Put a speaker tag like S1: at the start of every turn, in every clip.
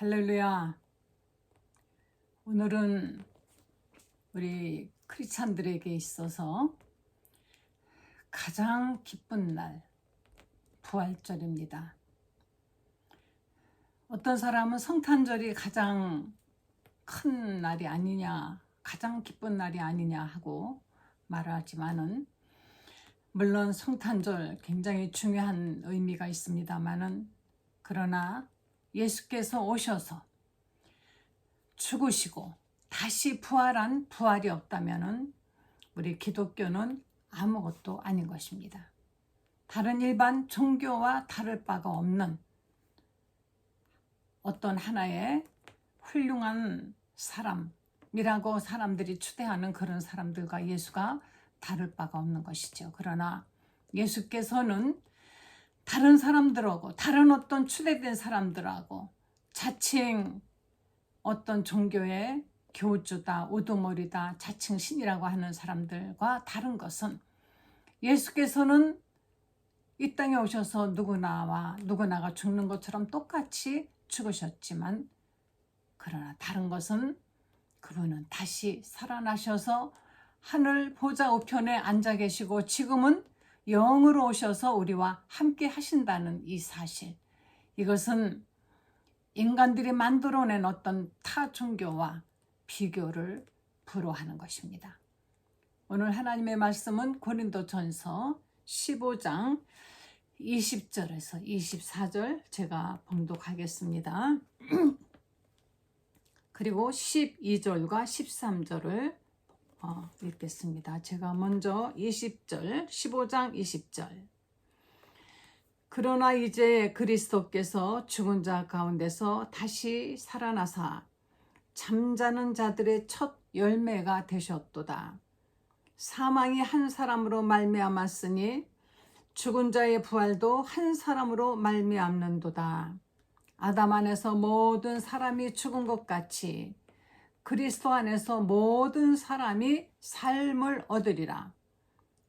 S1: 할렐루야. 오늘은 우리 크리스찬들에게 있어서 가장 기쁜 날, 부활절입니다. 어떤 사람은 성탄절이 가장 큰 날이 아니냐, 가장 기쁜 날이 아니냐 하고 말하지만은, 물론 성탄절 굉장히 중요한 의미가 있습니다만은, 그러나 예수께서 오셔서 죽으시고 다시 부활한 부활이 없다면은 우리 기독교는 아무것도 아닌 것입니다. 다른 일반 종교와 다를 바가 없는 어떤 하나의 훌륭한 사람이라고 사람들이 추대하는 그런 사람들과 예수가 다를 바가 없는 것이죠. 그러나 예수께서는 다른 사람들하고, 다른 어떤 추대된 사람들하고, 자칭 어떤 종교의 교주다, 우두머리다, 자칭 신이라고 하는 사람들과 다른 것은, 예수께서는 이 땅에 오셔서 누구나가 죽는 것처럼 똑같이 죽으셨지만, 그러나 다른 것은 그분은 다시 살아나셔서 하늘 보좌 우편에 앉아 계시고 지금은 영으로 오셔서 우리와 함께 하신다는 이 사실, 이것은 인간들이 만들어낸 어떤 타 종교와 비교를 불허하는 것입니다. 오늘 하나님의 말씀은 고린도전서 15장 20절에서 24절 제가 봉독하겠습니다. 그리고 12절과 13절을 읽겠습니다. 제가 먼저 20절, 15장 20절. 그러나 이제 그리스도께서 죽은 자 가운데서 다시 살아나사 잠자는 자들의 첫 열매가 되셨도다. 사망이 한 사람으로 말미암았으니 죽은 자의 부활도 한 사람으로 말미암는도다. 아담 안에서 모든 사람이 죽은 것 같이 그리스도 안에서 모든 사람이 삶을 얻으리라.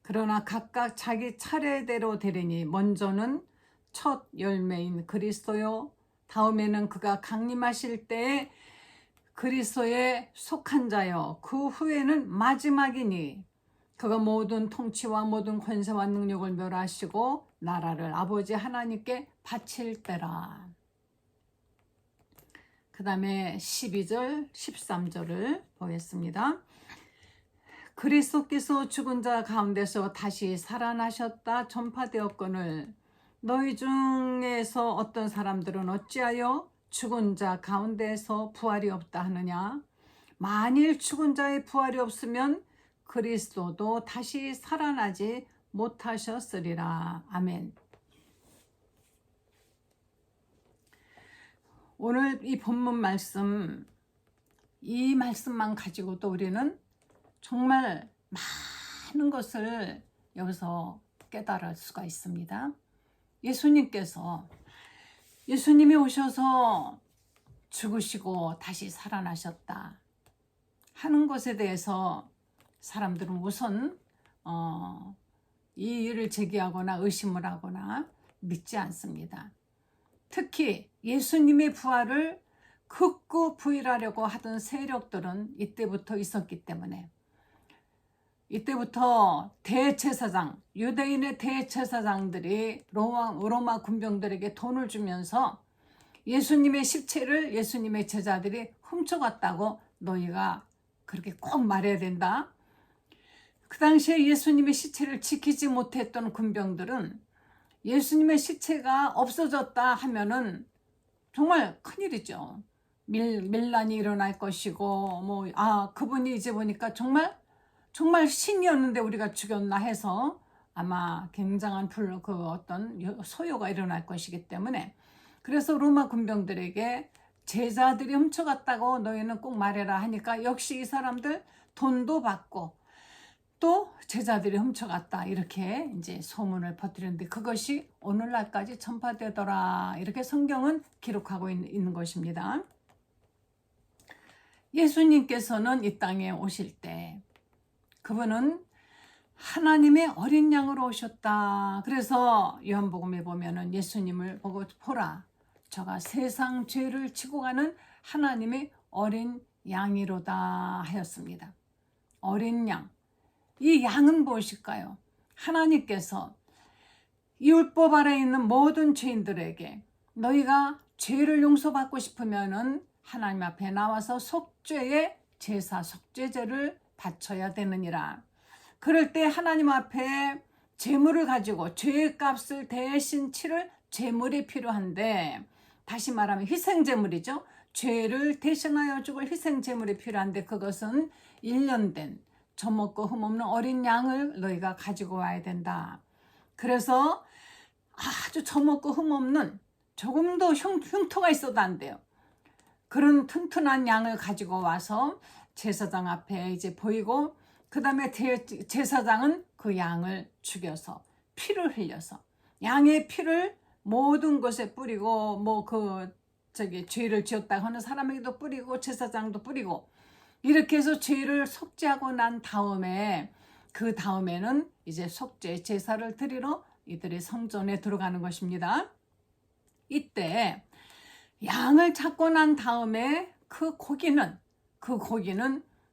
S1: 그러나 각각 자기 차례대로 되리니 먼저는 첫 열매인 그리스도요, 다음에는 그가 강림하실 때에 그리스도에 속한 자요, 그 후에는 마지막이니 그가 모든 통치와 모든 권세와 능력을 멸하시고 나라를 아버지 하나님께 바칠 때라. 그 다음에 12절, 13절을 보겠습니다. 그리스도께서 죽은 자 가운데서 다시 살아나셨다 전파되었거늘 너희 중에서 어떤 사람들은 어찌하여 죽은 자 가운데서 부활이 없다 하느냐? 만일 죽은 자의 부활이 없으면 그리스도도 다시 살아나지 못하셨으리라. 아멘. 오늘 이 본문 말씀, 이 말씀만 가지고도 우리는 정말 많은 것을 여기서 깨달을 수가 있습니다. 예수님이 오셔서 죽으시고 다시 살아나셨다 하는 것에 대해서 사람들은 우선 이의를 제기하거나 의심을 하거나 믿지 않습니다. 특히 예수님의 부활을 극구 부인하려고 하던 세력들은 이때부터 있었기 때문에, 이때부터 대제사장, 유대인의 대제사장들이 로마 군병들에게 돈을 주면서 예수님의 시체를 예수님의 제자들이 훔쳐갔다고 너희가 그렇게 꼭 말해야 된다. 그 당시에 예수님의 시체를 지키지 못했던 군병들은 예수님의 시체가 없어졌다 하면은 정말 큰일이죠. 밀란이 일어날 것이고, 그분이 이제 보니까 정말 신이었는데 우리가 죽였나 해서 아마 굉장한 어떤 소요가 일어날 것이기 때문에, 그래서 로마 군병들에게 제자들이 훔쳐갔다고 너희는 꼭 말해라 하니까 역시 이 사람들 돈도 받고 또 제자들이 훔쳐갔다 이렇게 이제 소문을 퍼뜨렸는데, 그것이 오늘날까지 전파되더라 이렇게 성경은 기록하고 있는 것입니다. 예수님께서는 이 땅에 오실 때 그분은 하나님의 어린 양으로 오셨다. 그래서 요한복음에 보면은 예수님을 보고 보라, 저가 세상 죄를 지고 가는 하나님의 어린 양이로다 하였습니다. 어린 양. 이 양은 무엇일까요? 하나님께서 율법 아래 있는 모든 죄인들에게 너희가 죄를 용서받고 싶으면은 하나님 앞에 나와서 속죄의 제사, 속죄제를 바쳐야 되느니라. 그럴 때 하나님 앞에 제물을 가지고 죄의 값을 대신 치를 제물이 필요한데, 다시 말하면 희생제물이죠. 죄를 대신하여 죽을 희생제물이 필요한데, 그것은 1년 된 젖먹고 흠없는 어린 양을 너희가 가지고 와야 된다. 그래서 아주 젖먹고 흠없는, 조금도 흉터가 있어도 안 돼요. 그런 튼튼한 양을 가지고 와서 제사장 앞에 이제 보이고, 그 다음에 제사장은 그 양을 죽여서 피를 흘려서 양의 피를 모든 곳에 뿌리고, 죄를 지었다고 하는 사람에게도 뿌리고 제사장도 뿌리고, 이렇게 해서 죄를 속죄하고 난 다음에, 그 다음에는 이제 속죄 제사를 드리러 이들이 성전에 들어가는 것입니다. 이때 양을 잡고 난 다음에 그 고기는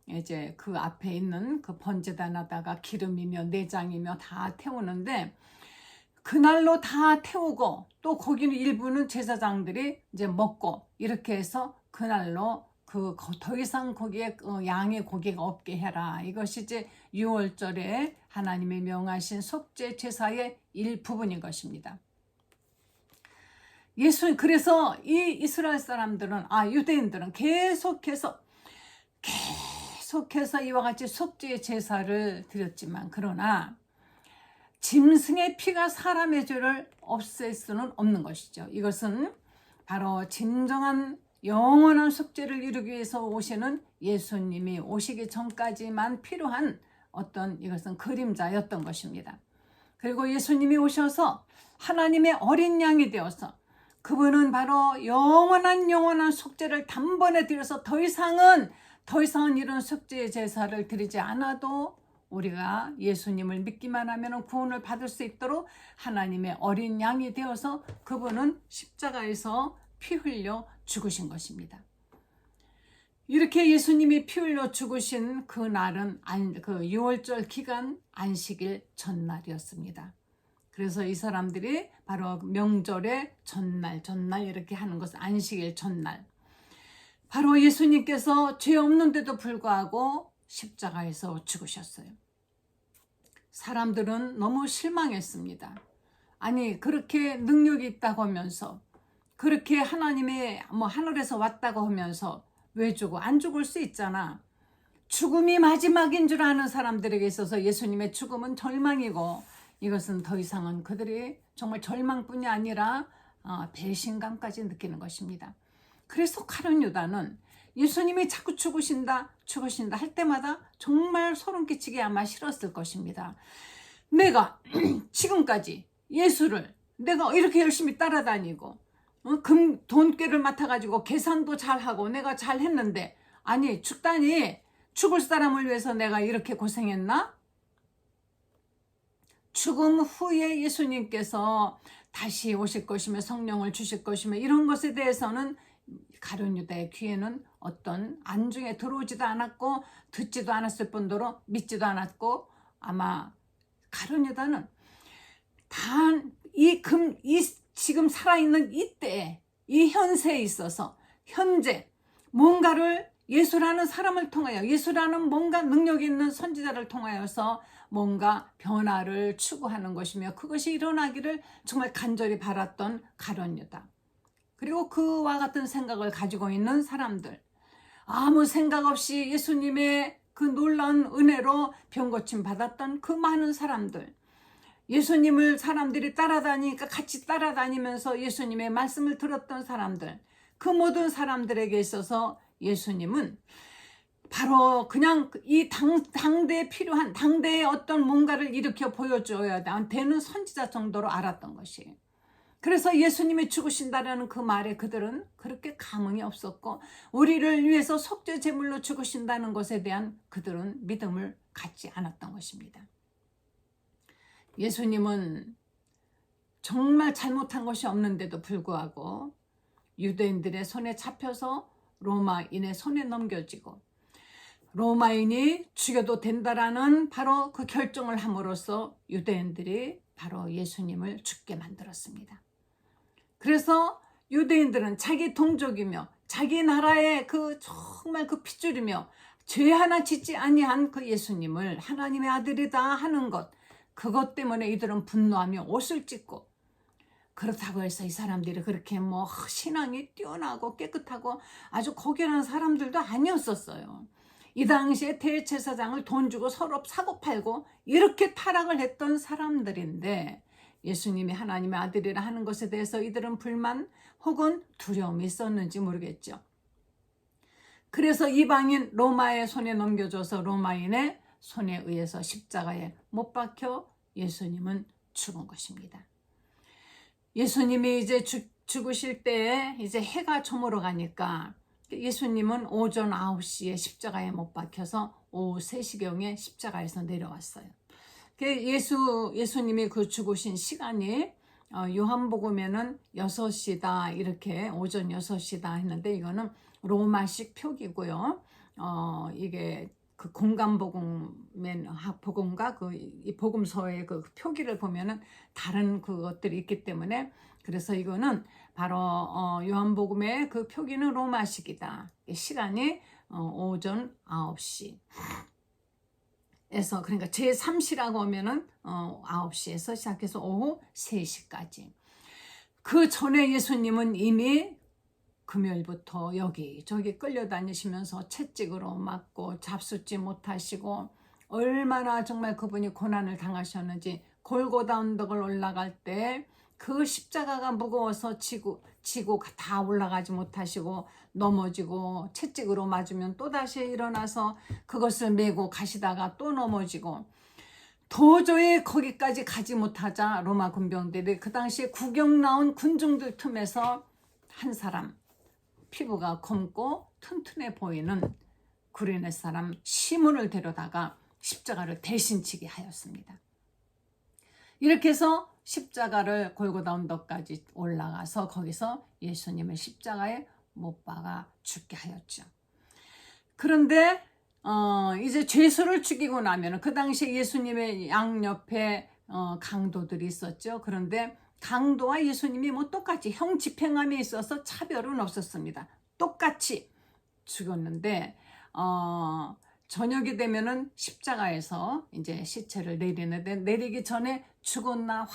S1: 이제 그 앞에 있는 그 번제단에다가 기름이며 내장이며 다 태우는데, 그날로 다 태우고 또 고기는 일부는 제사장들이 이제 먹고, 이렇게 해서 그날로 더 이상 거기에 양의 고기가 없게 해라. 이것이 이제 6월절에 하나님이 명하신 속죄 제사의 일부분인 것입니다. 그래서 이 이스라엘 사람들은, 유대인들은 계속해서 이와 같이 속죄 제사를 드렸지만, 그러나 짐승의 피가 사람의 죄를 없앨 수는 없는 것이죠. 이것은 바로 진정한 영원한 속죄를 이루기 위해서 오시는 예수님이 오시기 전까지만 필요한 이것은 그림자였던 것입니다. 그리고 예수님이 오셔서 하나님의 어린 양이 되어서, 그분은 바로 영원한 속죄를 단번에 드려서 더 이상은 이런 속죄 제사를 드리지 않아도 우리가 예수님을 믿기만 하면 구원을 받을 수 있도록 하나님의 어린 양이 되어서 그분은 십자가에서 피 흘려 죽으신 것입니다. 이렇게 예수님이 피 흘려 죽으신 그 날은 그 6월절 기간 안식일 전날이었습니다. 그래서 이 사람들이 바로 명절의 전날 이렇게 하는 것은 안식일 전날. 바로 예수님께서 죄 없는데도 불구하고 십자가에서 죽으셨어요. 사람들은 너무 실망했습니다. 아니, 그렇게 능력이 있다고 하면서, 그렇게 하나님의 하늘에서 왔다고 하면서 왜 죽어? 안 죽을 수 있잖아. 죽음이 마지막인 줄 아는 사람들에게 있어서 예수님의 죽음은 절망이고, 이것은 더 이상은 그들이 정말 절망뿐이 아니라 배신감까지 느끼는 것입니다. 그래서 가룟 유다는 예수님이 자꾸 죽으신다 할 때마다 정말 소름 끼치게 아마 싫었을 것입니다. 내가 지금까지 예수를 내가 이렇게 열심히 따라다니고 돈꾀를 맡아가지고 계산도 잘하고 내가 잘했는데, 아니 죽다니, 죽을 사람을 위해서 내가 이렇게 고생했나? 죽음 후에 예수님께서 다시 오실 것이며 성령을 주실 것이며 이런 것에 대해서는 가룟 유다의 귀에는 어떤 안중에 들어오지도 않았고 듣지도 않았을 뿐더러 믿지도 않았고, 아마 가룟 유다는 지금 살아있는 이때, 이 현세에 있어서 현재 뭔가를 예수라는 사람을 통하여, 예수라는 뭔가 능력 있는 선지자를 통하여서 뭔가 변화를 추구하는 것이며, 그것이 일어나기를 정말 간절히 바랐던 가룟 유다, 그리고 그와 같은 생각을 가지고 있는 사람들, 아무 생각 없이 예수님의 그 놀라운 은혜로 병고침 받았던 그 많은 사람들, 예수님을 사람들이 따라다니니까 같이 따라다니면서 예수님의 말씀을 들었던 사람들, 그 모든 사람들에게 있어서 예수님은 바로 그냥 이 당대에 필요한, 당대에 어떤 뭔가를 일으켜 보여줘야 되는 선지자 정도로 알았던 것이에요. 그래서 예수님이 죽으신다라는 그 말에 그들은 그렇게 감흥이 없었고, 우리를 위해서 속죄 제물로 죽으신다는 것에 대한 그들은 믿음을 갖지 않았던 것입니다. 예수님은 정말 잘못한 것이 없는데도 불구하고 유대인들의 손에 잡혀서 로마인의 손에 넘겨지고 로마인이 죽여도 된다라는 바로 그 결정을 함으로써 유대인들이 바로 예수님을 죽게 만들었습니다. 그래서 유대인들은 자기 동족이며 자기 나라의 그 정말 그 핏줄이며 죄 하나 짓지 아니한 그 예수님을 하나님의 아들이다 하는 것, 그것 때문에 이들은 분노하며 옷을 찢고, 그렇다고 해서 이 사람들이 그렇게 뭐 신앙이 뛰어나고 깨끗하고 아주 고결한 사람들도 아니었었어요. 이 당시에 대제사장을 돈 주고 서로 사고 팔고 이렇게 타락을 했던 사람들인데, 예수님이 하나님의 아들이라 하는 것에 대해서 이들은 불만 혹은 두려움이 있었는지 모르겠죠. 그래서 이방인 로마의 손에 넘겨줘서 로마인의 손에 의해서 십자가에 못 박혀 예수님은 죽은 것입니다. 예수님이 이제 죽으실 때에 이제 해가 저물어 가니까 예수님은 오전 9시에 십자가에 못 박혀서 오후 3시경에 십자가에서 내려왔어요. 예수님이 그 죽으신 시간이 요한복음에는 6시다 이렇게 오전 6시다 했는데, 이거는 로마식 표기고요. 이게 그 공간복음과 이 복음서의 그 표기를 보면은 다른 그것들이 있기 때문에, 그래서 이거는 바로 요한복음의 그 표기는 로마식이다. 시간이 오전 9시. 에서, 그러니까 제3시라고 하면은 9시에서 시작해서 오후 3시까지. 그 전에 예수님은 이미 금요일부터 여기저기 끌려다니시면서 채찍으로 맞고 잡숫지 못하시고 얼마나 정말 그분이 고난을 당하셨는지, 골고다 언덕을 올라갈 때 그 십자가가 무거워서 지고 다 올라가지 못하시고 넘어지고, 채찍으로 맞으면 또다시 일어나서 그것을 메고 가시다가 또 넘어지고, 도저히 거기까지 가지 못하자 로마 군병들이 그 당시에 구경 나온 군중들 틈에서 한 사람, 피부가 검고 튼튼해 보이는 구레네 사람 시몬을 데려다가 십자가를 대신 지게 하였습니다. 이렇게 해서 십자가를 골고다 언덕까지 올라가서 거기서 예수님을 십자가에 못 박아 죽게 하였죠. 그런데 이제 죄수를 죽이고 나면 그 당시에 예수님의 양옆에 강도들이 있었죠. 그런데 강도와 예수님이 뭐 똑같이 형 집행함에 있어서 차별은 없었습니다. 똑같이 죽었는데 저녁이 되면은 십자가에서 이제 시체를 내리는데, 내리기 전에 죽었나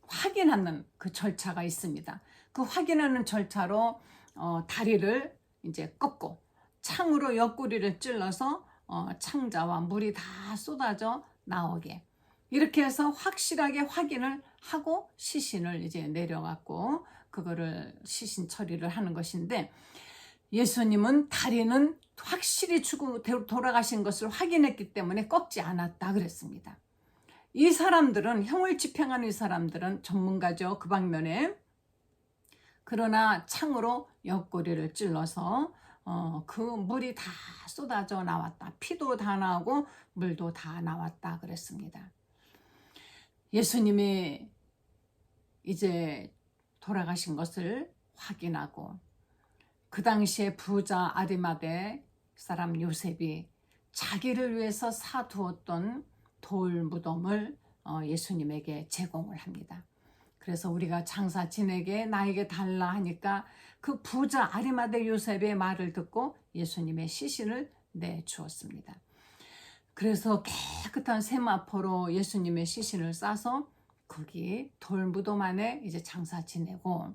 S1: 확인하는 그 절차가 있습니다. 그 확인하는 절차로 다리를 이제 꺾고 창으로 옆구리를 찔러서 창자와 물이 다 쏟아져 나오게, 이렇게 해서 확실하게 확인을 하고 시신을 이제 내려갖고 그거를 시신 처리를 하는 것인데, 예수님은 다리는 확실히 돌아가신 것을 확인했기 때문에 꺾지 않았다 그랬습니다. 이 사람들은, 형을 집행하는 이 사람들은 전문가죠, 그 방면에. 그러나 창으로 옆구리를 찔러서 그 물이 다 쏟아져 나왔다. 피도 다 나오고 물도 다 나왔다 그랬습니다. 예수님이 이제 돌아가신 것을 확인하고, 그 당시에 부자 아리마대 사람 요셉이 자기를 위해서 사두었던 돌 무덤을 예수님에게 제공을 합니다. 그래서 우리가 장사 지내게 나에게 달라 하니까 그 부자 아리마대 요셉의 말을 듣고 예수님의 시신을 내주었습니다. 그래서 깨끗한 세마포로 예수님의 시신을 싸서 거기 돌 무덤 안에 이제 장사 지내고,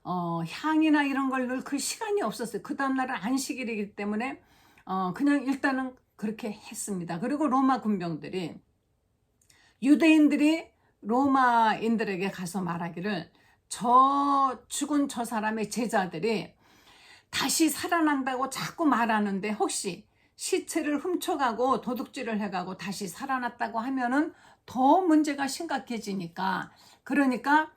S1: 향이나 이런 걸 넣을 그 시간이 없었어요. 그 다음날은 안식일이기 때문에 그냥 일단은 그렇게 했습니다. 그리고 로마 군병들이, 유대인들이 로마인들에게 가서 말하기를, 죽은 저 사람의 제자들이 다시 살아난다고 자꾸 말하는데, 혹시 시체를 훔쳐가고 도둑질을 해가고 다시 살아났다고 하면은 더 문제가 심각해지니까, 그러니까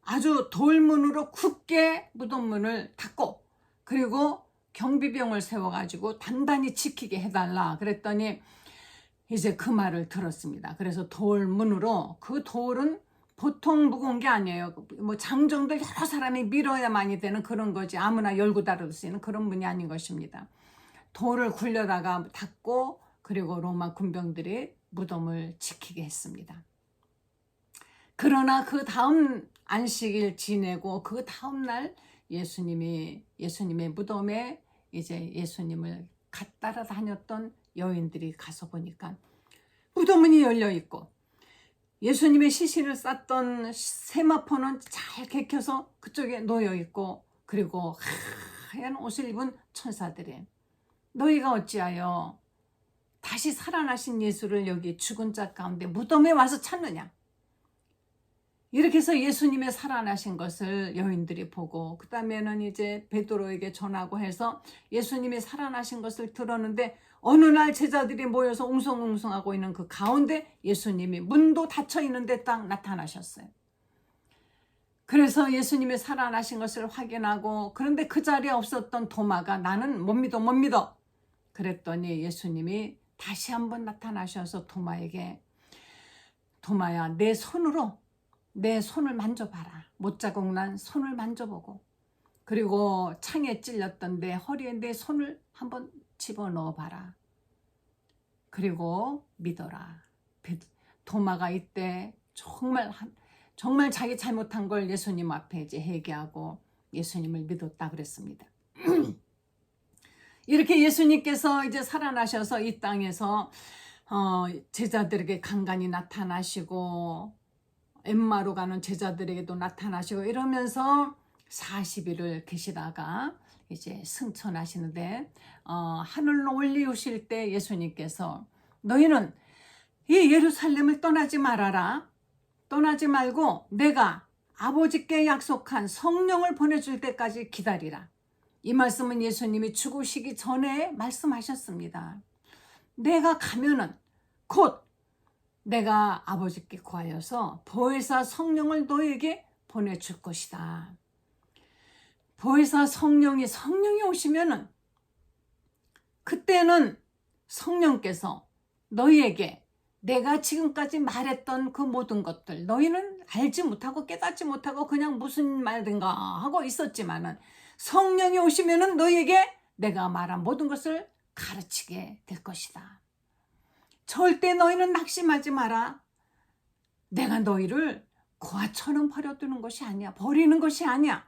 S1: 아주 돌문으로 굳게 무덤문을 닫고, 그리고 경비병을 세워가지고 단단히 지키게 해달라 그랬더니 이제 그 말을 들었습니다. 그래서 돌문으로, 그 돌은 보통 무거운 게 아니에요. 뭐 장정들 여러 사람이 밀어야만이 되는 그런 거지. 아무나 열고 다룰 수 있는 그런 분이 아닌 것입니다. 돌을 굴려다가 닫고 그리고 로마 군병들이 무덤을 지키게 했습니다. 그러나 그 다음 안식일 지내고 그 다음 날 예수님의 무덤에 이제 예수님을 따라다녔던 여인들이 가서 보니까 무덤문이 열려 있고 예수님의 시신을 쌌던 세마포는 잘 개켜서 그쪽에 놓여 있고 그리고 하얀 옷을 입은 천사들이 너희가 어찌하여 다시 살아나신 예수를 여기 죽은 자 가운데 무덤에 와서 찾느냐. 이렇게 해서 예수님의 살아나신 것을 여인들이 보고 그 다음에는 이제 베드로에게 전하고 해서 예수님이 살아나신 것을 들었는데 어느 날 제자들이 모여서 웅성웅성하고 있는 그 가운데 예수님이 문도 닫혀 있는데 딱 나타나셨어요. 그래서 예수님이 살아나신 것을 확인하고 그런데 그 자리에 없었던 도마가 나는 못 믿어. 그랬더니 예수님이 다시 한번 나타나셔서 도마야 내 손을 만져봐라. 못자국 난 손을 만져보고 그리고 창에 찔렸던 내 허리에 내 손을 한번 집어넣어봐라. 그리고 믿어라. 도마가 이때 정말 자기 잘못한 걸 예수님 앞에 이제 회개하고 예수님을 믿었다 그랬습니다. 이렇게 예수님께서 이제 살아나셔서 이 땅에서 제자들에게 간간히 나타나시고 엠마로 가는 제자들에게도 나타나시고 이러면서 40일을 계시다가 이제 승천하시는데 하늘로 올리우실 때 예수님께서 너희는 이 예루살렘을 떠나지 말아라. 떠나지 말고 내가 아버지께 약속한 성령을 보내줄 때까지 기다리라. 이 말씀은 예수님이 죽으시기 전에 말씀하셨습니다. 내가 가면은 곧 내가 아버지께 구하여서 보혜사 성령을 너에게 보내줄 것이다. 보혜사 성령이 오시면은 그때는 성령께서 너희에게 내가 지금까지 말했던 그 모든 것들 너희는 알지 못하고 깨닫지 못하고 그냥 무슨 말인가 하고 있었지만은 성령이 오시면은 너희에게 내가 말한 모든 것을 가르치게 될 것이다. 절대 너희는 낙심하지 마라. 내가 너희를 고아처럼 버려두는 것이 아니야. 버리는 것이 아니야.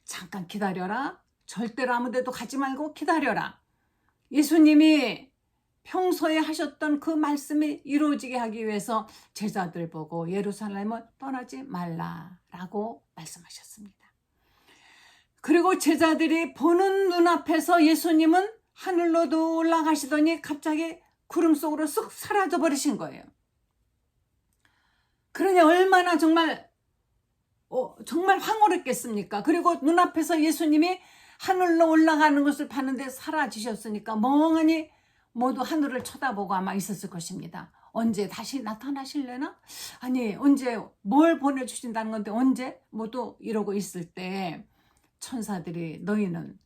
S1: 잠깐 기다려라. 절대로 아무 데도 가지 말고 기다려라. 예수님이 평소에 하셨던 그 말씀이 이루어지게 하기 위해서 제자들 보고 예루살렘을 떠나지 말라라고 말씀하셨습니다. 그리고 제자들이 보는 눈앞에서 예수님은 하늘로도 올라가시더니 갑자기 구름 속으로 쑥 사라져 버리신 거예요. 그러니 얼마나 정말 황홀했겠습니까? 그리고 눈앞에서 예수님이 하늘로 올라가는 것을 봤는데 사라지셨으니까 멍하니 모두 하늘을 쳐다보고 아마 있었을 것입니다. 언제 다시 나타나실래나? 아니 언제 뭘 보내주신다는 건데 언제? 모두 이러고 있을 때 천사들이 너희는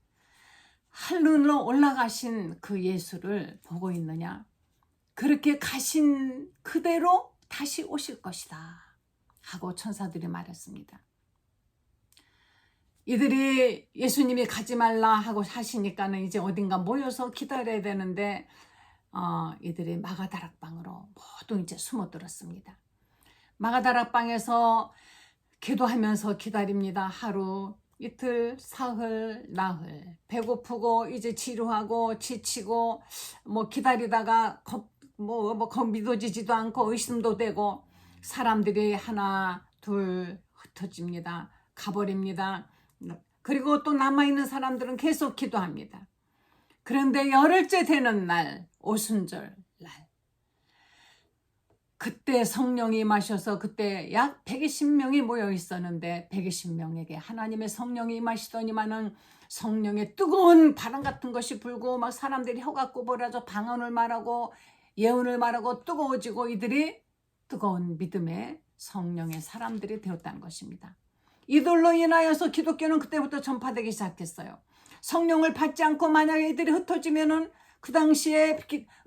S1: 하늘로 올라가신 그 예수를 보고 있느냐? 그렇게 가신 그대로 다시 오실 것이다 하고 천사들이 말했습니다. 이들이 예수님이 가지 말라 하고 하시니까는 이제 어딘가 모여서 기다려야 되는데 이들이 마가다락방으로 모두 이제 숨어들었습니다. 마가다락방에서 기도하면서 기다립니다. 하루, 이틀, 사흘, 나흘. 배고프고 이제 지루하고 지치고 뭐 기다리다가 믿어지지도 않고 의심도 되고 사람들이 하나 둘 흩어집니다. 가버립니다. 그리고 또 남아있는 사람들은 계속 기도합니다. 그런데 열흘째 되는 날, 오순절 날, 그때 성령이 임하셔서 그때 약 120명이 모여 있었는데 120명에게 하나님의 성령이 임하시더니만은 성령의 뜨거운 바람 같은 것이 불고 막 사람들이 혀가 꼬부라져 방언을 말하고 예언을 말하고 뜨거워지고 이들이 뜨거운 믿음의 성령의 사람들이 되었다는 것입니다. 이들로 인하여서 기독교는 그때부터 전파되기 시작했어요. 성령을 받지 않고 만약에 이들이 흩어지면은 그 당시에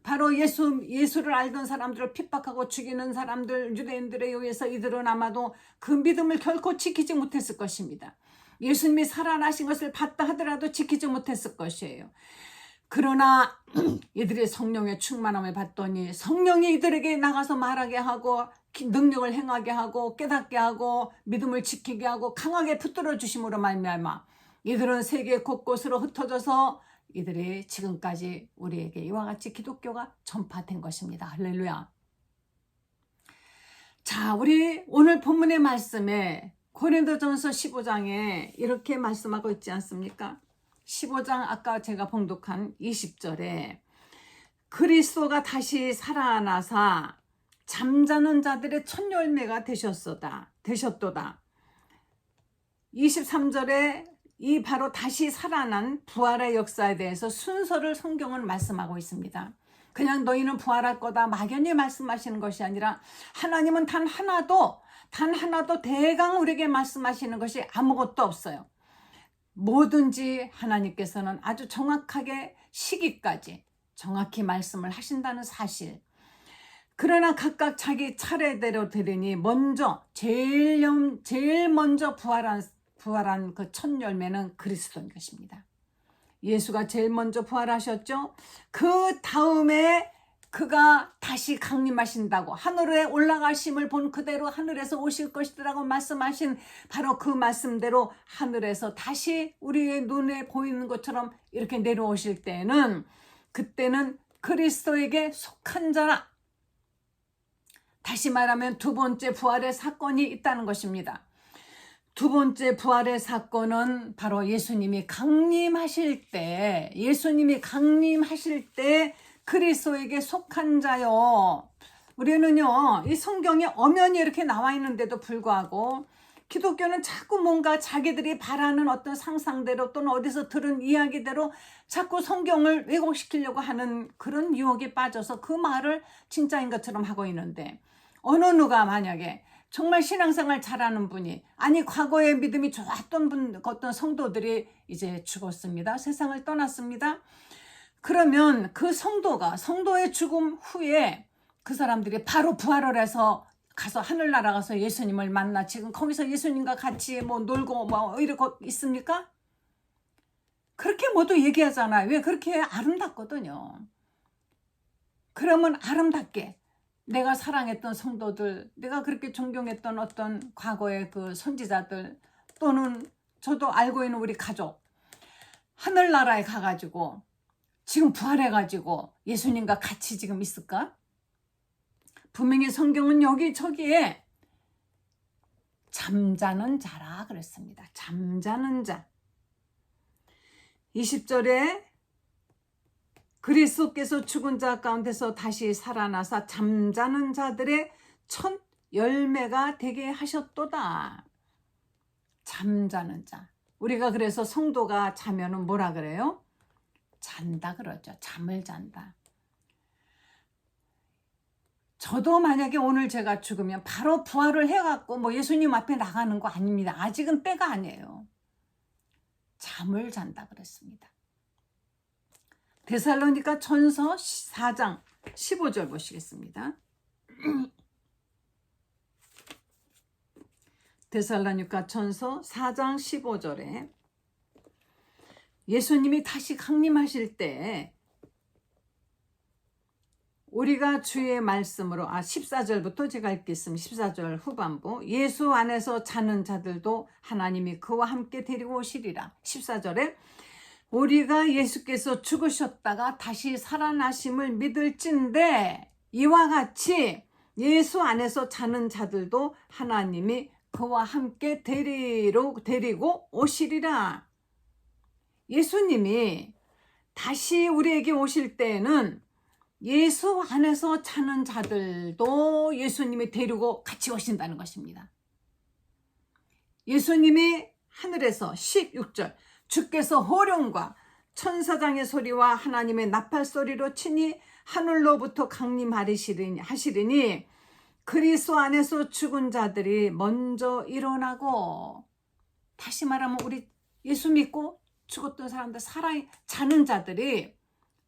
S1: 바로 예수를 알던 사람들을 핍박하고 죽이는 사람들, 유대인들에 의해서 이들은 아마도 그 믿음을 결코 지키지 못했을 것입니다. 예수님이 살아나신 것을 봤다 하더라도 지키지 못했을 것이에요. 그러나 이들이 성령의 충만함을 받더니 성령이 이들에게 나가서 말하게 하고 능력을 행하게 하고 깨닫게 하고 믿음을 지키게 하고 강하게 붙들어 주심으로 말미암아 이들은 세계 곳곳으로 흩어져서 이들이 지금까지 우리에게 이와 같이 기독교가 전파된 것입니다. 할렐루야. 자, 우리 오늘 본문의 말씀에 고린도전서 15장에 이렇게 말씀하고 있지 않습니까? 15장 아까 제가 봉독한 20절에 그리스도가 다시 살아나사 잠자는 자들의 첫 열매가 되셨도다. 23절에 이 바로 다시 살아난 부활의 역사에 대해서 순서를 성경은 말씀하고 있습니다. 그냥 너희는 부활할 거다 막연히 말씀하시는 것이 아니라 하나님은 단 하나도 대강 우리에게 말씀하시는 것이 아무것도 없어요. 뭐든지 하나님께서는 아주 정확하게 시기까지 정확히 말씀을 하신다는 사실. 그러나 각각 자기 차례대로 되리니 제일 먼저 부활한 그 첫 열매는 그리스도인 것입니다. 예수가 제일 먼저 부활하셨죠. 그 다음에 그가 다시 강림하신다고 하늘에 올라가심을 본 그대로 하늘에서 오실 것이라고 말씀하신 바로 그 말씀대로 하늘에서 다시 우리의 눈에 보이는 것처럼 이렇게 내려오실 때는 그때는 그리스도에게 속한 자라. 다시 말하면 두 번째 부활의 사건이 있다는 것입니다. 두 번째 부활의 사건은 바로 예수님이 강림하실 때 그리스도에게 속한 자요. 우리는요, 이 성경에 엄연히 이렇게 나와 있는데도 불구하고 기독교는 자꾸 뭔가 자기들이 바라는 어떤 상상대로 또는 어디서 들은 이야기대로 자꾸 성경을 왜곡시키려고 하는 그런 유혹에 빠져서 그 말을 진짜인 것처럼 하고 있는데, 어느 누가 만약에 정말 신앙생활 잘하는 분이, 아니 과거에 믿음이 좋았던 어떤 성도들이 이제 죽었습니다. 세상을 떠났습니다. 그러면 그 성도의 죽음 후에 그 사람들이 바로 부활을 해서 가서 하늘나라 가서 예수님을 만나 지금 거기서 예수님과 같이 뭐 놀고 뭐 이러고 있습니까? 그렇게 모두 얘기하잖아요. 왜? 그렇게 아름답거든요. 그러면 아름답게 내가 사랑했던 성도들, 내가 그렇게 존경했던 어떤 과거의 그 선지자들, 또는 저도 알고 있는 우리 가족, 하늘나라에 가가지고 지금 부활해가지고 예수님과 같이 지금 있을까? 분명히 성경은 여기저기에 잠자는 자라 그랬습니다. 잠자는 자. 20절에 그리스도께서 죽은 자 가운데서 다시 살아나사 잠자는 자들의 첫 열매가 되게 하셨도다. 잠자는 자. 우리가 그래서 성도가 자면은 뭐라 그래요? 잔다 그러죠. 잠을 잔다. 저도 만약에 오늘 제가 죽으면 바로 부활을 해갖고 뭐 예수님 앞에 나가는 거 아닙니다. 아직은 때가 아니에요. 잠을 잔다 그랬습니다. 데살로니가 전서 4장 15절 보시겠습니다. 데살로니가 전서 4장 15절에 예수님이 다시 강림하실 때 우리가 주의 말씀으로 14절부터 제가 읽겠습니다. 14절 후반부. 예수 안에서 자는 자들도 하나님이 그와 함께 데리고 오시리라. 14절에 우리가 예수께서 죽으셨다가 다시 살아나심을 믿을진대 이와 같이 예수 안에서 자는 자들도 하나님이 그와 함께 데리고 오시리라. 예수님이 다시 우리에게 오실 때에는 예수 안에서 자는 자들도 예수님이 데리고 같이 오신다는 것입니다. 예수님이 하늘에서 16절 주께서 호령과 천사장의 소리와 하나님의 나팔 소리로 친히 하늘로부터 강림하시리니 그리스도 안에서 죽은 자들이 먼저 일어나고, 다시 말하면 우리 예수 믿고 죽었던 사람들 자는 자들이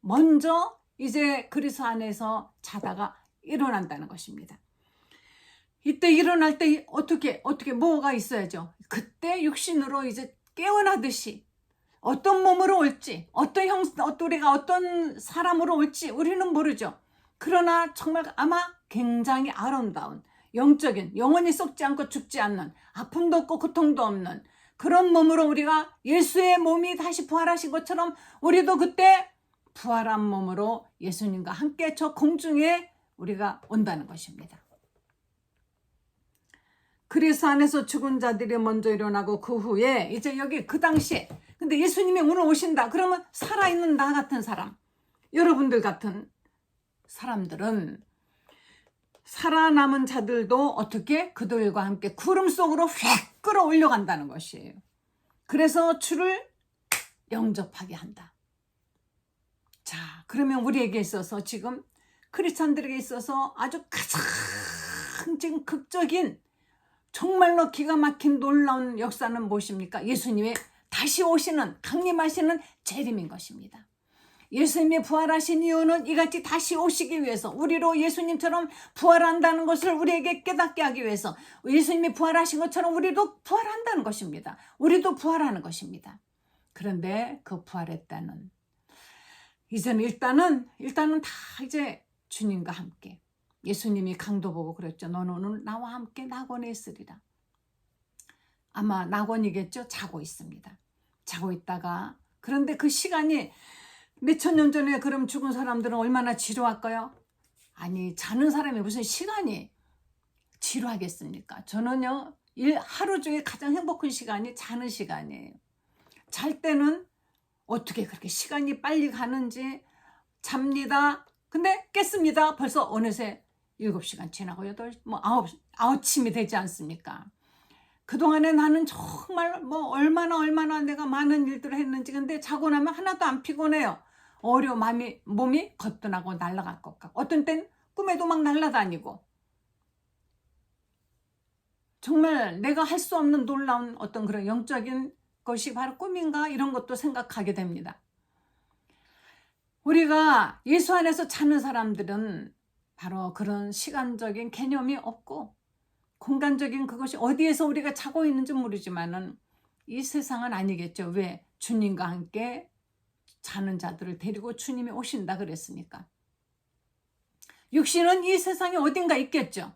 S1: 먼저 이제 그리스도 안에서 자다가 일어난다는 것입니다. 이때 일어날 때 어떻게 뭐가 있어야죠. 그때 육신으로 이제 깨어나듯이 어떤 몸으로 올지, 우리가 어떤 사람으로 올지 우리는 모르죠. 그러나 정말 아마 굉장히 아름다운 영적인, 영원히 썩지 않고 죽지 않는, 아픔도 없고 고통도 없는 그런 몸으로 우리가 예수의 몸이 다시 부활하신 것처럼 우리도 그때 부활한 몸으로 예수님과 함께 저 공중에 우리가 온다는 것입니다. 그리스도 안에서 죽은 자들이 먼저 일어나고 그 후에 이제 여기 그 당시에 근데 예수님이 오늘 오신다 그러면 살아있는 나 같은 사람, 여러분들 같은 사람들은 살아남은 자들도 어떻게 그들과 함께 구름 속으로 휙 끌어올려 간다는 것이에요. 그래서 주를 영접하게 한다. 자, 그러면 우리에게 있어서 지금 크리스찬들에게 있어서 아주 가장 지금 극적인 정말로 기가 막힌 놀라운 역사는 무엇입니까? 예수님의 다시 오시는 강림하시는 재림인 것입니다. 예수님이 부활하신 이유는 이같이 다시 오시기 위해서 우리로 예수님처럼 부활한다는 것을 우리에게 깨닫게 하기 위해서 예수님이 부활하신 것처럼 우리도 부활한다는 것입니다. 우리도 부활하는 것입니다. 그런데 그 부활의 때는 이제는 일단은 다 이제 주님과 함께 예수님이 강도 보고 그랬죠. 너는 오늘 나와 함께 낙원에 있으리라. 아마 낙원이겠죠. 자고 있습니다. 자고 있다가 그런데 그 시간이 몇천 년 전에 그럼 죽은 사람들은 얼마나 지루할까요? 아니 자는 사람이 무슨 시간이 지루하겠습니까? 저는요 하루 중에 가장 행복한 시간이 자는 시간이에요. 잘 때는 어떻게 그렇게 시간이 빨리 가는지 잡니다. 근데 깼습니다. 벌써 어느새 7시간 지나고 9시이 되지 않습니까? 그동안에 나는 정말 얼마나 내가 많은 일들을 했는지 근데 자고 나면 하나도 안 피곤해요. 몸이 거뜬하고 날아갈 것 같고 어떤 땐 꿈에도 막 날아다니고 정말 내가 할 수 없는 놀라운 어떤 그런 영적인 것이 바로 꿈인가 이런 것도 생각하게 됩니다. 우리가 예수 안에서 찾는 사람들은 바로 그런 시간적인 개념이 없고 공간적인 그것이 어디에서 우리가 자고 있는지 모르지만은 이 세상은 아니겠죠. 왜? 주님과 함께 자는 자들을 데리고 주님이 오신다 그랬으니까. 육신은 이 세상에 어딘가 있겠죠.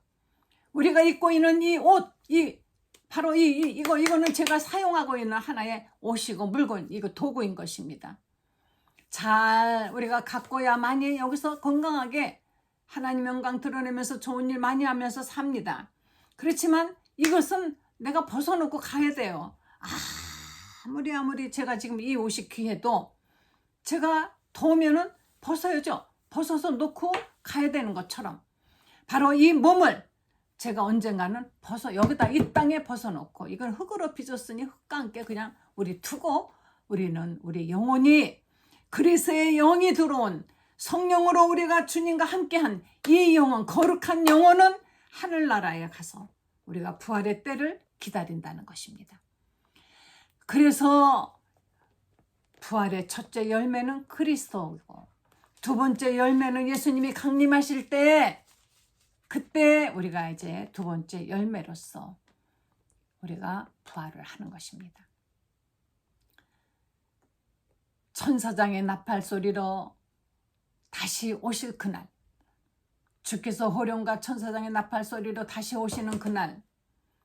S1: 우리가 입고 있는 이 옷, 바로 이거는 제가 사용하고 있는 하나의 옷이고 물건, 이거 도구인 것입니다. 잘 우리가 가꿔야만이 여기서 건강하게 하나님 영광 드러내면서 좋은 일 많이 하면서 삽니다. 그렇지만 이것은 내가 벗어놓고 가야 돼요. 아무리 제가 지금 이 옷이 귀해도 제가 더우면은 벗어야죠. 벗어서 놓고 가야 되는 것처럼 바로 이 몸을 제가 언젠가는 여기다 이 땅에 벗어놓고 이걸 흙으로 빚었으니 흙과 함께 그냥 우리 두고 우리는 우리 영혼이 그리스도의 영이 들어온 성령으로 우리가 주님과 함께한 이 영혼, 거룩한 영혼은 하늘나라에 가서 우리가 부활의 때를 기다린다는 것입니다. 그래서 부활의 첫째 열매는 그리스도이고 두 번째 열매는 예수님이 강림하실 때 그때 우리가 이제 두 번째 열매로서 우리가 부활을 하는 것입니다. 천사장의 나팔 소리로 다시 오실 그날, 주께서 호령과 천사장의 나팔 소리로 다시 오시는 그날,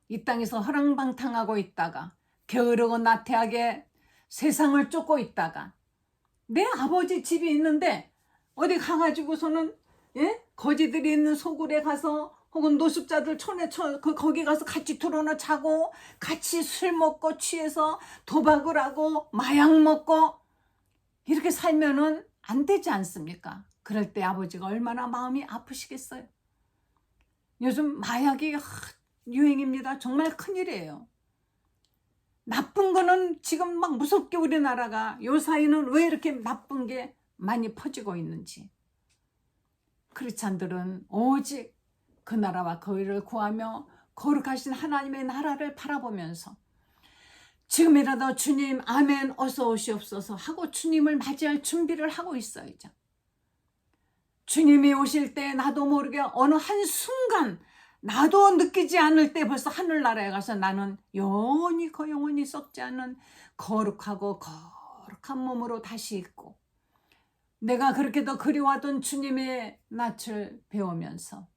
S1: 이 땅에서 허랑방탕하고 있다가 게으르고 나태하게 세상을 쫓고 있다가 내 아버지 집이 있는데 어디 가가지고서는 거지들이 있는 소굴에 가서 혹은 노숙자들 거기 가서 같이 들어나 자고 같이 술 먹고 취해서 도박을 하고 마약 먹고 이렇게 살면은 안 되지 않습니까? 그럴 때 아버지가 얼마나 마음이 아프시겠어요? 요즘 마약이 유행입니다. 정말 큰일이에요. 나쁜 거는 지금 막 무섭게 우리나라가 요 사이는 왜 이렇게 나쁜 게 많이 퍼지고 있는지. 크리스찬들은 오직 그 나라와 그 의를 구하며 거룩하신 하나님의 나라를 바라보면서 지금이라도 주님 아멘 어서 오시옵소서 하고 주님을 맞이할 준비를 하고 있어야죠. 주님이 오실 때 나도 모르게 어느 한순간 나도 느끼지 않을 때 벌써 하늘나라에 가서 나는 영원히 영원히 썩지 않는 거룩하고 거룩한 몸으로 다시 있고, 내가 그렇게 더 그리워하던 주님의 낯을 배우면서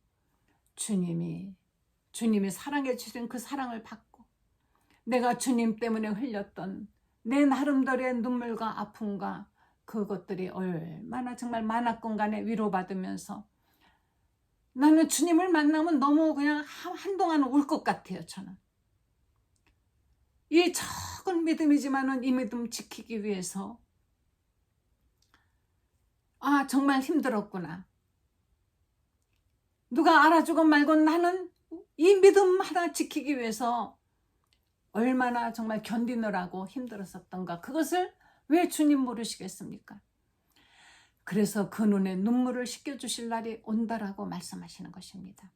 S1: 주님이 사랑해 주신 그 사랑을 받고, 내가 주님 때문에 흘렸던 내 나름대로의 눈물과 아픔과 그것들이 얼마나 정말 만화권 간에 위로받으면서, 나는 주님을 만나면 너무 그냥 한동안 울 것 같아요. 저는 이 적은 믿음이지만은 이 믿음 지키기 위해서 정말 힘들었구나. 누가 알아주건 말건 나는 이 믿음 하나 지키기 위해서 얼마나 정말 견디느라고 힘들었었던가. 그것을 왜 주님 모르시겠습니까? 그래서 그 눈에 눈물을 씻겨주실 날이 온다라고 말씀하시는 것입니다.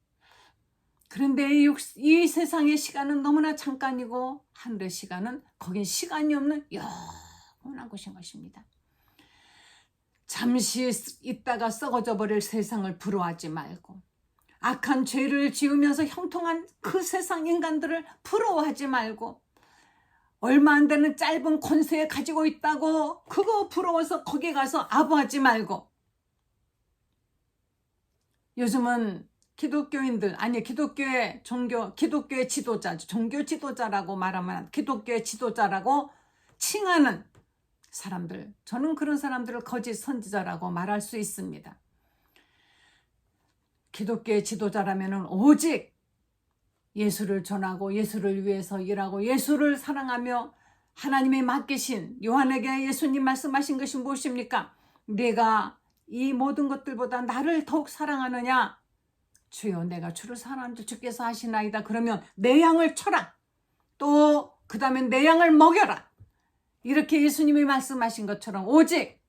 S1: 그런데 이 세상의 시간은 너무나 잠깐이고 하늘의 시간은 거긴 시간이 없는 영원한 곳인 것입니다. 잠시 있다가 썩어져 버릴 세상을 부러워하지 말고, 악한 죄를 지으면서 형통한 그 세상 인간들을 부러워하지 말고, 얼마 안 되는 짧은 권세 가지고 있다고 그거 부러워서 거기 가서 아부하지 말고, 요즘은 기독교인들, 기독교의 기독교의 지도자, 종교 지도자라고 말하면 기독교의 지도자라고 칭하는 사람들, 저는 그런 사람들을 거짓 선지자라고 말할 수 있습니다. 기독교의 지도자라면 오직 예수를 전하고 예수를 위해서 일하고 예수를 사랑하며, 하나님이 맡기신 요한에게 예수님 말씀하신 것이 무엇입니까? 내가 이 모든 것들보다 나를 더욱 사랑하느냐? 주여 내가 주를 사랑하는 줄 주께서 하시나이다. 그러면 내 양을 쳐라. 또 그 다음에 내 양을 먹여라. 이렇게 예수님이 말씀하신 것처럼 오직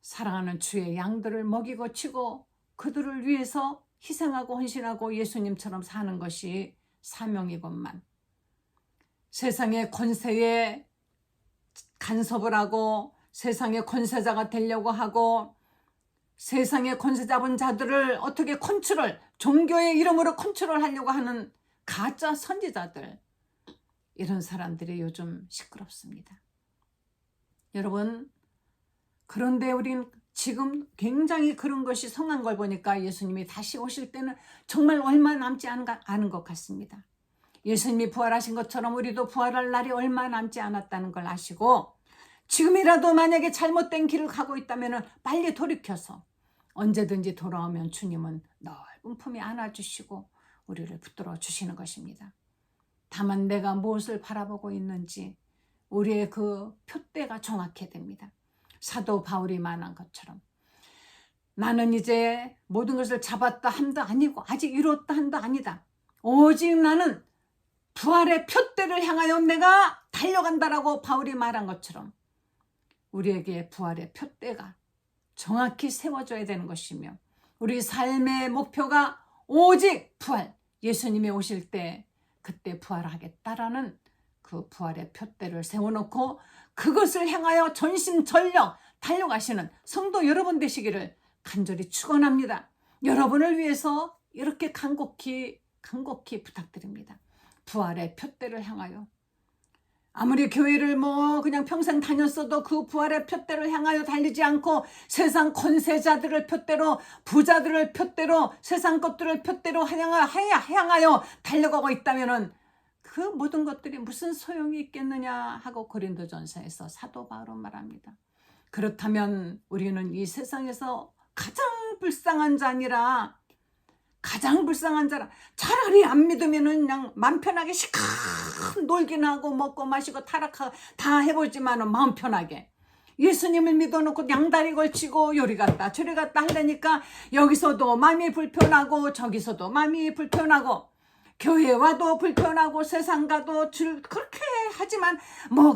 S1: 사랑하는 주의 양들을 먹이고 치고 그들을 위해서 희생하고 헌신하고 예수님처럼 사는 것이 사명이건만, 세상의 권세에 간섭을 하고 세상의 권세자가 되려고 하고 세상의 권세 잡은 자들을 어떻게 종교의 이름으로 컨트롤하려고 하는 가짜 선지자들, 이런 사람들이 요즘 시끄럽습니다. 여러분, 그런데 우린 지금 굉장히 그런 것이 성한 걸 보니까 예수님이 다시 오실 때는 정말 얼마 남지 않은 것 같습니다. 예수님이 부활하신 것처럼 우리도 부활할 날이 얼마 남지 않았다는 걸 아시고, 지금이라도 만약에 잘못된 길을 가고 있다면 빨리 돌이켜서 언제든지 돌아오면 주님은 넓은 품에 안아주시고 우리를 붙들어 주시는 것입니다. 다만 내가 무엇을 바라보고 있는지 우리의 그 표대가 정확해야 됩니다. 사도 바울이 말한 것처럼 나는 이제 모든 것을 잡았다 한도 아니고 아직 이뤘다 한도 아니다. 오직 나는 부활의 표대를 향하여 내가 달려간다라고 바울이 말한 것처럼 우리에게 부활의 표대가 정확히 세워져야 되는 것이며, 우리 삶의 목표가 오직 부활, 예수님이 오실 때 그때 부활하겠다라는 그 부활의 표대를 세워놓고 그것을 향하여 전심전력 달려가시는 성도 여러분 되시기를 간절히 축원합니다. 여러분을 위해서 이렇게 간곡히 부탁드립니다. 부활의 표대를 향하여, 아무리 교회를 그냥 평생 다녔어도 그 부활의 표대를 향하여 달리지 않고 세상 권세자들을 표대로, 부자들을 표대로, 세상 것들을 표대로 향하여 달려가고 있다면은 그 모든 것들이 무슨 소용이 있겠느냐 하고 고린도전서에서 사도 바울은 말합니다. 그렇다면 우리는 이 세상에서 가장 불쌍한 자라, 차라리 안 믿으면은 그냥 마음 편하게 시큰 놀긴 하고 먹고 마시고 타락하고 다 해보지만은 마음 편하게 예수님을 믿어놓고 양다리 걸치고 요리 갔다 저리 갔다 하려니까 여기서도 마음이 불편하고 저기서도 마음이 불편하고 교회 와도 불편하고 세상 가도 그렇게 하지만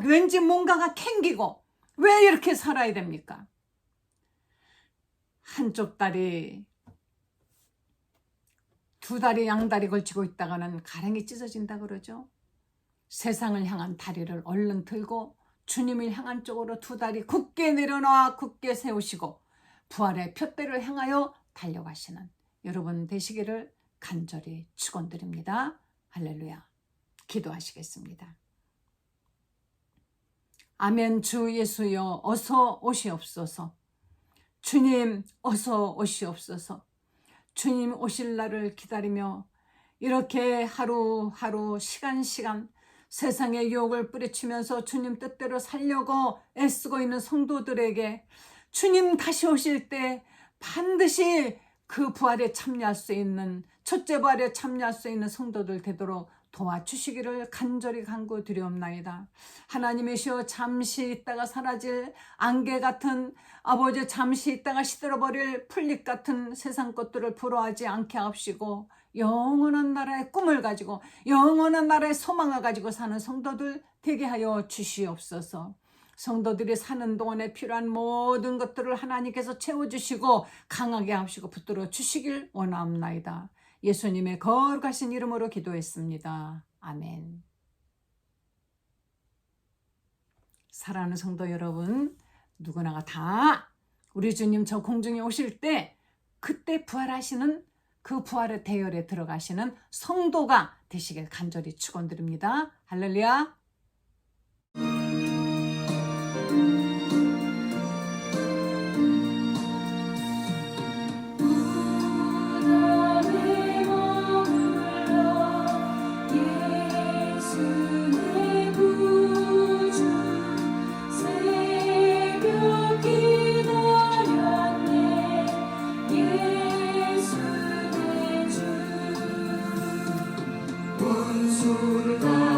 S1: 왠지 뭔가가 캥기고, 왜 이렇게 살아야 됩니까? 한쪽 다리, 두 다리 양다리 걸치고 있다가는 가랭이 찢어진다 그러죠. 세상을 향한 다리를 얼른 들고 주님을 향한 쪽으로 두 다리 굳게 내려놔 굳게 세우시고 부활의 푯대를 향하여 달려가시는 여러분 되시기를 간절히 축원드립니다. 할렐루야. 기도하시겠습니다. 아멘. 주 예수여 어서 오시옵소서. 주님 어서 오시옵소서. 주님 오실 날을 기다리며 이렇게 하루하루 시간 세상의 유혹을 뿌리치면서 주님 뜻대로 살려고 애쓰고 있는 성도들에게 주님 다시 오실 때 반드시 그 부활에 참여할 수 있는 첫째 부활에 참여할 수 있는 성도들 되도록 도와주시기를 간절히 간구드리옵나이다. 하나님이시여 잠시 있다가 사라질 안개 같은 아버지 잠시 있다가 시들어버릴 풀잎 같은 세상 것들을 부러워하지 않게 하옵시고 영원한 나라의 꿈을 가지고 영원한 나라의 소망을 가지고 사는 성도들 되게 하여 주시옵소서. 성도들이 사는 동안에 필요한 모든 것들을 하나님께서 채워주시고 강하게 하시고 붙들어 주시길 원하옵나이다. 예수님의 거룩하신 이름으로 기도했습니다. 아멘. 사랑하는 성도 여러분, 누구나가 다 우리 주님 저 공중에 오실 때 그때 부활하시는 그 부활의 대열에 들어가시는 성도가 되시길 간절히 축원드립니다. 할렐루야.
S2: 원수가